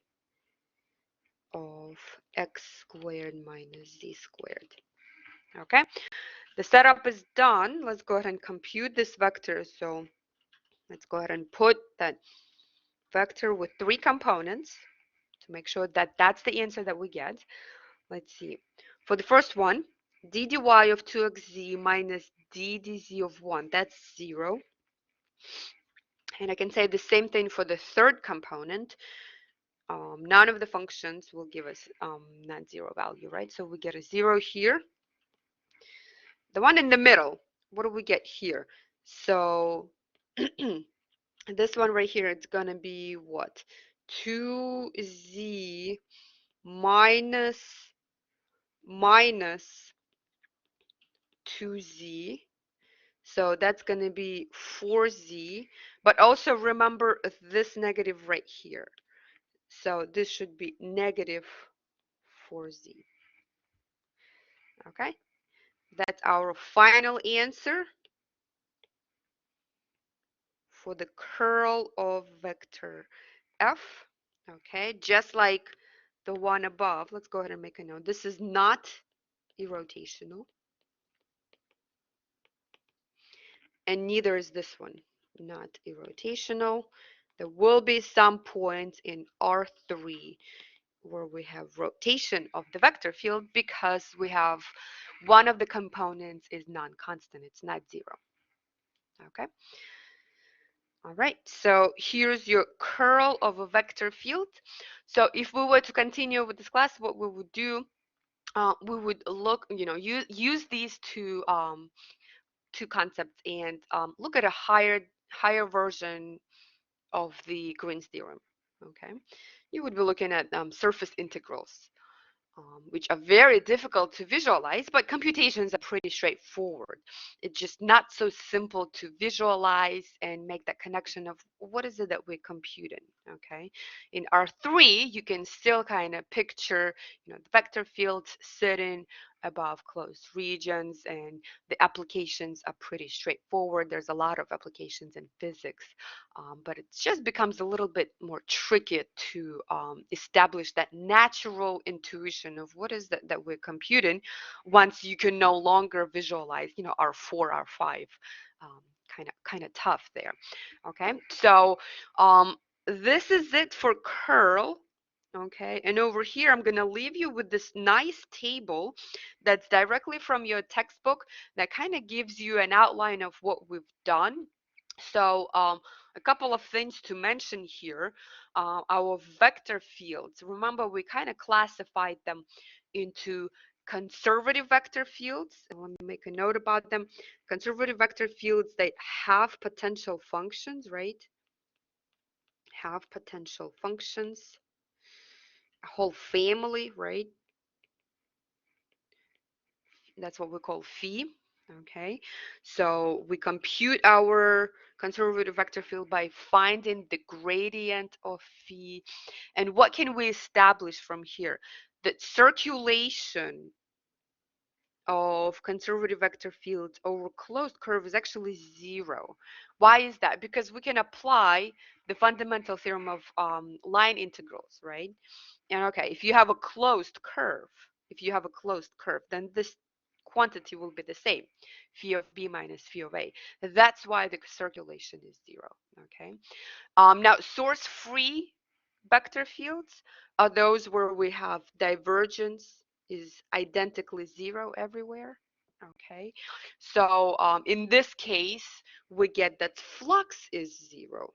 of x squared minus z squared. Okay, the setup is done. Let's go ahead and compute this vector. So let's go ahead and put that vector with 3 components to make sure that that's the answer that we get. Let's see. For the first one, d dy of 2xz minus d dz of 1, that's 0. And I can say the same thing for the third component. None of the functions will give us non-zero value, right? So we get a 0 here. The one in the middle, what do we get here? So this one right here, it's going to be what? 2z minus 2z. So that's going to be 4z. But also remember this negative right here. So this should be negative 4z. Okay, that's our final answer for the curl of vector f. Okay, just like the one above. Let's go ahead and make a note. This is not irrotational, and neither is this one. Not irrotational. There will be some points in R3 where we have rotation of the vector field because we have one of the components is non-constant. It's not 0. Okay. All right, so here's your curl of a vector field. So if we were to continue with this class, what we would do, we would look, use these two concepts and look at a higher version of the Green's theorem. Okay, you would be looking at surface integrals. Which are very difficult to visualize, but computations are pretty straightforward. It's just not so simple to visualize and make that connection of what is it that we're computing, okay? In R3, you can still kind of picture, the vector fields sitting above closed regions, and the applications are pretty straightforward. There's a lot of applications in physics, but it just becomes a little bit more tricky to establish that natural intuition of what is that we're computing once you can no longer visualize, R4, R5. Kind of tough there. Okay, so this is it for curl. Okay, and over here, I'm going to leave you with this nice table that's directly from your textbook that kind of gives you an outline of what we've done. So a couple of things to mention here. Our vector fields, remember we kind of classified them into conservative vector fields, and let me make a note about them. Conservative vector fields, they have potential functions, right? Have potential functions, a whole family, right? That's what we call phi. Okay, so we compute our conservative vector field by finding the gradient of phi. And what can we establish from here? That circulation of conservative vector fields over closed curve is actually zero. Why is that? Because we can apply the fundamental theorem of line integrals, right? And okay, if you have a closed curve, then this quantity will be the same, phi of b minus phi of a. That's why the circulation is zero, okay? Now, source-free vector fields are those where we have divergence is identically zero everywhere. Okay, so in this case, we get that flux is zero.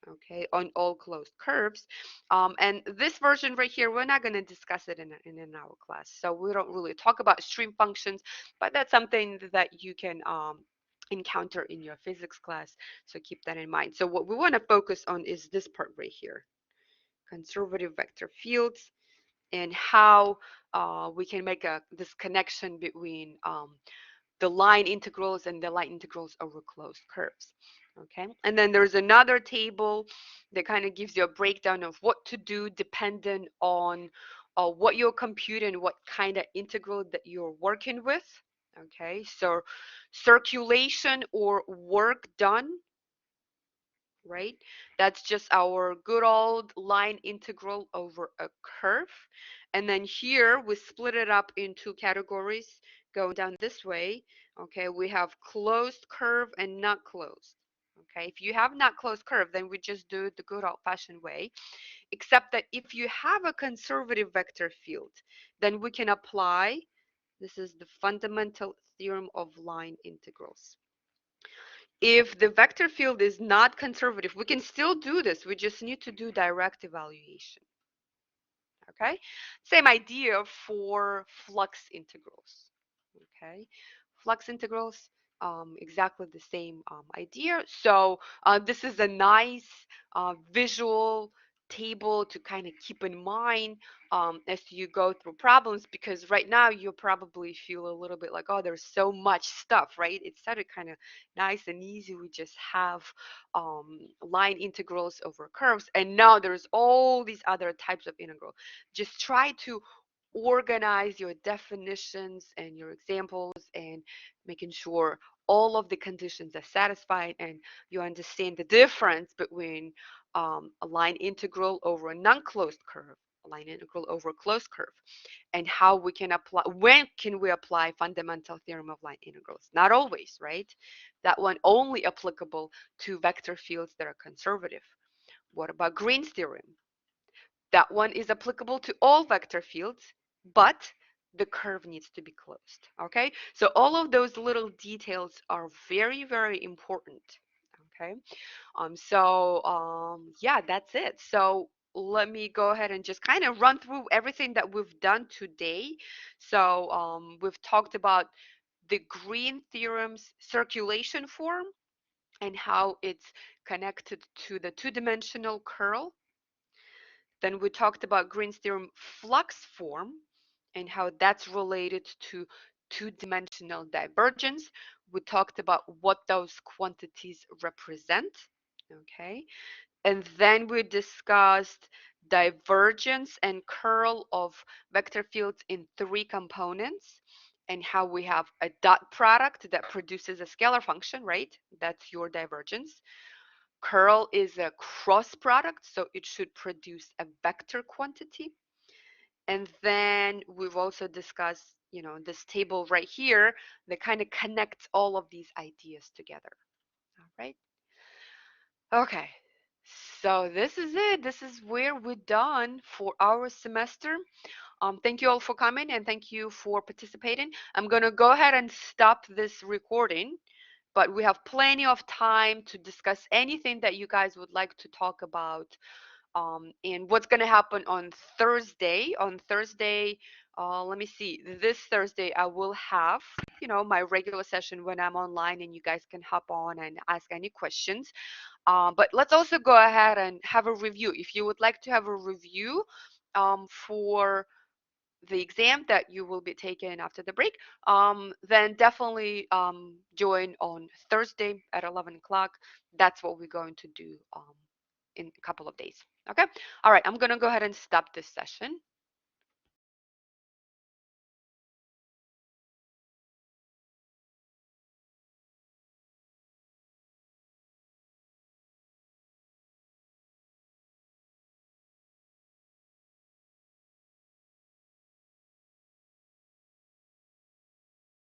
Okay, on all closed curves. And this version right here, we're not going to discuss it in our class. So we don't really talk about stream functions, but that's something that you can encounter in your physics class. So keep that in mind. So what we want to focus on is this part right here, conservative vector fields, and how we can make this connection between the line integrals and the line integrals over closed curves. Okay, and then there's another table that kind of gives you a breakdown of what to do depending on what you're computing, what kind of integral that you're working with. Okay, so circulation or work done, right? That's just our good old line integral over a curve. And then here we split it up in two categories going down this way. Okay, we have closed curve and not closed. Okay, if you have not closed curve, then we just do it the good old-fashioned way, except that if you have a conservative vector field, then we can apply, this is the fundamental theorem of line integrals. If the vector field is not conservative, we can still do this. We just need to do direct evaluation. Okay, same idea for flux integrals. Okay, flux integrals, exactly the same idea. So this is a nice visual table to kind of keep in mind as you go through problems, because right now you probably feel a little bit like, oh, there's so much stuff, right? It started kind of nice and easy. We just have line integrals over curves, and now there's all these other types of integral. Just try to organize your definitions and your examples and making sure all of the conditions are satisfied and you understand the difference between a line integral over a non-closed curve, a line integral over a closed curve, and how we can apply, when can we apply fundamental theorem of line integrals? Not always, right? That one only applicable to vector fields that are conservative. What about Green's theorem? That one is applicable to all vector fields, but the curve needs to be closed. Okay, so all of those little details are very, very important. Okay, yeah, that's it. So let me go ahead and just kind of run through everything that we've done today. So we've talked about the Green theorem's circulation form and how it's connected to the two-dimensional curl. Then we talked about Green's theorem flux form and how that's related to two-dimensional divergence. We talked about what those quantities represent, okay? And then we discussed divergence and curl of vector fields in three components and how we have a dot product that produces a scalar function, right? That's your divergence. Curl is a cross product, so it should produce a vector quantity. And then we've also discussed, this table right here that kind of connects all of these ideas together. All right. Okay. So this is it. This is where we're done for our semester. Thank you all for coming and thank you for participating. I'm going to go ahead and stop this recording, but we have plenty of time to discuss anything that you guys would like to talk about. And what's going to happen on Thursday? On Thursday, Let me see. This Thursday, I will have, my regular session when I'm online and you guys can hop on and ask any questions. But let's also go ahead and have a review. If you would like to have a review for the exam that you will be taking after the break, then definitely join on Thursday at 11 o'clock. That's what we're going to do in a couple of days. Okay. All right. I'm going to go ahead and stop this session.